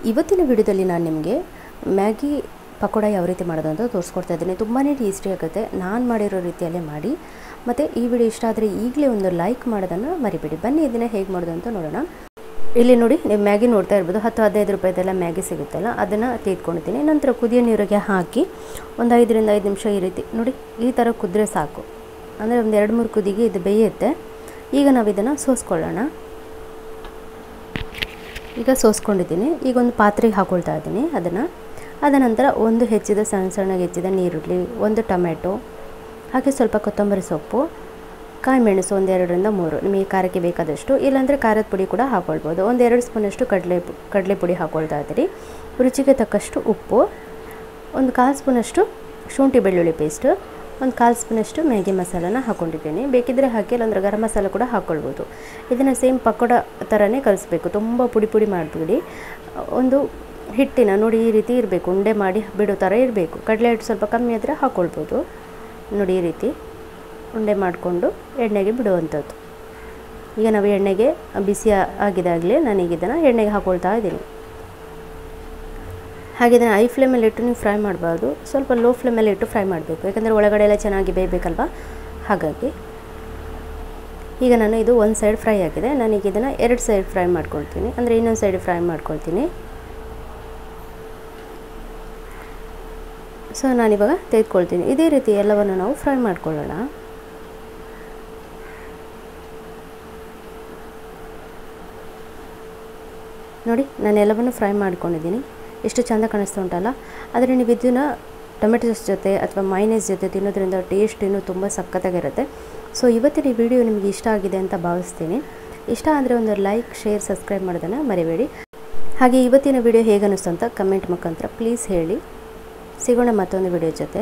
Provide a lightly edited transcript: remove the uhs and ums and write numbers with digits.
ಇವತ್ತಿನ ವಿಡಿಯೋದಲ್ಲಿ ನಾನು ನಿಮಗೆ ಮ್ಯಾಗಿ ಪಕೋಡ ಯಾವ ರೀತಿ ಮಾಡೋದು ಅಂತ ತೋರಿಸ್ಕೊಡ್ತಾ ಇದ್ದೀನಿ. ತುಂಬಾ ಟೇಸ್ಟಿ ಆಗುತ್ತೆ. ನಾನು ಮಾಡಿರೋ ರೀತಿಯಲ್ಲೇ ಮಾಡಿ. ಮತ್ತು ಈ ವಿಡಿಯೋ ಇಷ್ಟ ಆದರೆ ಈಗಲೇ ಒಂದು ಲೈಕ್ ಮಾಡೋದನ್ನು ಮರಿಬೇಡಿ. ಬನ್ನಿ ಇದನ್ನು ಹೇಗೆ ಮಾಡೋದು ಅಂತ ನೋಡೋಣ. ಇಲ್ಲಿ ನೋಡಿ, ನೀವು ಮ್ಯಾಗಿ ನೋಡ್ತಾ ಇರ್ಬೋದು. 10-15 ರೂಪಾಯಿದೆಲ್ಲ ಮ್ಯಾಗಿ ಸಿಗುತ್ತಲ್ಲ, ಅದನ್ನು ತೆಗೆದುಕೊಂಡಿದ್ದೀನಿ. ನಂತರ ಕುದಿಯೋ ನೀರಿಗೆ ಹಾಕಿ ಒಂದು 5 ರಿಂದ 5 ನಿಮಿಷ ಈ ರೀತಿ ನೋಡಿ, ಈ ಥರ ಕುದ್ರೆ ಸಾಕು. ಅಂದರೆ ಒಂದು 2-3 ಕುದಿಗೆ ಇದು ಬೇಯುತ್ತೆ. ಈಗ ನಾವು ಇದನ್ನು ಸೋಸ್ಕೊಳ್ಳೋಣ. ಈಗ ಸೋಸ್ಕೊಂಡಿದ್ದೀನಿ. ಈಗ ಒಂದು ಪಾತ್ರೆಗೆ ಹಾಕೊಳ್ತಾ ಇದ್ದೀನಿ ಅದ ನಂತರ ಒಂದು ಹೆಚ್ಚಿದ ಸಣ್ಣಗೆ ಹೆಚ್ಚಿದ ನೀರುಳ್ಳಿ, ಒಂದು ಟೊಮೆಟೊ, ಹಾಗೆ ಸ್ವಲ್ಪ ಕೊತ್ತಂಬರಿ ಸೊಪ್ಪು, ಕಾಯಿ ಮೆಣಸು ಒಂದು 2 ರಿಂದ 3 ನಿಮಗೆ ಖಾರಕ್ಕೆ ಬೇಕಾದಷ್ಟು, ಇಲ್ಲಾಂದರೆ ಖಾರದ ಪುಡಿ ಕೂಡ ಹಾಕ್ಕೊಳ್ಬೋದು. ಒಂದು 2 ಸ್ಪೂನಷ್ಟು ಕಡಲೆ ಪುಡಿ ಹಾಕ್ಕೊಳ್ತಾ ಇದ್ದೀರಿ. ರುಚಿಗೆ ತಕ್ಕಷ್ಟು ಉಪ್ಪು, ಒಂದು 1/4 ಸ್ಪೂನಷ್ಟು ಶುಂಠಿ ಬೆಳ್ಳುಳ್ಳಿ ಪೇಸ್ಟು, ಒಂದು 1/4 ಸ್ಪೂನಷ್ಟು ಮ್ಯಾಗಿ ಮಸಾಲನ ಹಾಕ್ಕೊಂಡಿದ್ದೀನಿ. ಬೇಕಿದ್ದರೆ ಹಾಕಿ, ಇಲ್ಲಾಂದ್ರೆ ಗರಂ ಮಸಾಲ ಕೂಡ ಹಾಕ್ಕೊಳ್ಬೋದು. ಇದನ್ನು ಸೇಮ್ ಪಕೋಡ ಥರನೇ ಕಲಿಸ್ಬೇಕು, ತುಂಬ ಪುಡಿ ಮಾಡಬೇಡಿ. ಒಂದು ಹಿಟ್ಟಿನ ನೋಡಿ ಈ ರೀತಿ ಇರಬೇಕು, ಉಂಡೆ ಮಾಡಿ ಬಿಡೋ ಥರ ಇರಬೇಕು. ಕಡಲೆ ಹಿಟ್ಟು ಸ್ವಲ್ಪ ಕಮ್ಮಿ ಆದರೆ ಹಾಕ್ಕೊಳ್ಬೋದು. ನೋಡಿ ಈ ರೀತಿ ಉಂಡೆ ಮಾಡಿಕೊಂಡು ಎಣ್ಣೆಗೆ ಬಿಡುವಂಥದ್ದು. ಈಗ ನಾವು ಎಣ್ಣೆಗೆ ಬಿಸಿ ಆಗಿದಾಗಲೇ ನಾನೀಗ ಇದನ್ನು ಎಣ್ಣೆಗೆ ಹಾಕ್ಕೊಳ್ತಾ ಇದ್ದೀನಿ. ಹಾಗೆ ಇದನ್ನು ಹೈ ಫ್ಲೇಮಲ್ಲಿ ಇಟ್ಟು ನೀವು ಫ್ರೈ ಮಾಡಬಾರ್ದು, ಸ್ವಲ್ಪ ಲೋ ಫ್ಲೇಮಲ್ಲಿ ಇಟ್ಟು ಫ್ರೈ ಮಾಡಬೇಕು. ಯಾಕಂದರೆ ಒಳಗಡೆ ಎಲ್ಲ ಚೆನ್ನಾಗಿ ಬೇಯಬೇಕಲ್ವ, ಹಾಗಾಗಿ. ಈಗ ನಾನು ಇದು ಒಂದು ಸೈಡ್ ಫ್ರೈ ಆಗಿದೆ. ನಾನೀಗ ಇದನ್ನು 2 ಸೈಡ್ ಫ್ರೈ ಮಾಡ್ಕೊಳ್ತೀನಿ, ಅಂದರೆ ಇನ್ನೊಂದು ಸೈಡ್ ಫ್ರೈ ಮಾಡ್ಕೊಳ್ತೀನಿ. ಸೊ ನಾನಿವಾಗ ತೆಗೆದುಕೊಳ್ತೀನಿ. ಇದೇ ರೀತಿ ಎಲ್ಲವನ್ನು ನಾವು ಫ್ರೈ ಮಾಡ್ಕೊಳ್ಳೋಣ. ನೋಡಿ, ನಾನು ಎಲ್ಲವನ್ನು ಫ್ರೈ ಮಾಡ್ಕೊಂಡಿದ್ದೀನಿ. ಎಷ್ಟು ಚೆಂದ ಕಾಣಿಸ್ತಾ ಉಂಟಲ್ಲ. ಆದರೆ ನೀವು ಇದನ್ನು ಟೊಮೆಟೊ ಸಾಸ್ ಜೊತೆ ಅಥವಾ ಮೈನಸ್ ಜೊತೆ ತಿನ್ನೋದ್ರಿಂದ ಟೇಸ್ಟ್ ಇನ್ನೂ ತುಂಬ ಸಖತ್ತಾಗಿರುತ್ತೆ. ಸೊ ಇವತ್ತಿನ ಈ ವಿಡಿಯೋ ನಿಮಗೆ ಇಷ್ಟ ಆಗಿದೆ ಅಂತ ಭಾವಿಸ್ತೀನಿ. ಇಷ್ಟ ಅಂದರೆ ಒಂದು ಲೈಕ್, ಶೇರ್, ಸಬ್ಸ್ಕ್ರೈಬ್ ಮಾಡೋದನ್ನು ಮರಿಬೇಡಿ. ಹಾಗೆ ಇವತ್ತಿನ ವಿಡಿಯೋ ಹೇಗೆ ಅನ್ನಿಸ್ತು ಅಂತ ಕಮೆಂಟ್ ಮುಖಾಂತರ ಪ್ಲೀಸ್ ಹೇಳಿ. ಸಿಗೋಣ ಮತ್ತೊಂದು ವಿಡಿಯೋ ಜೊತೆ.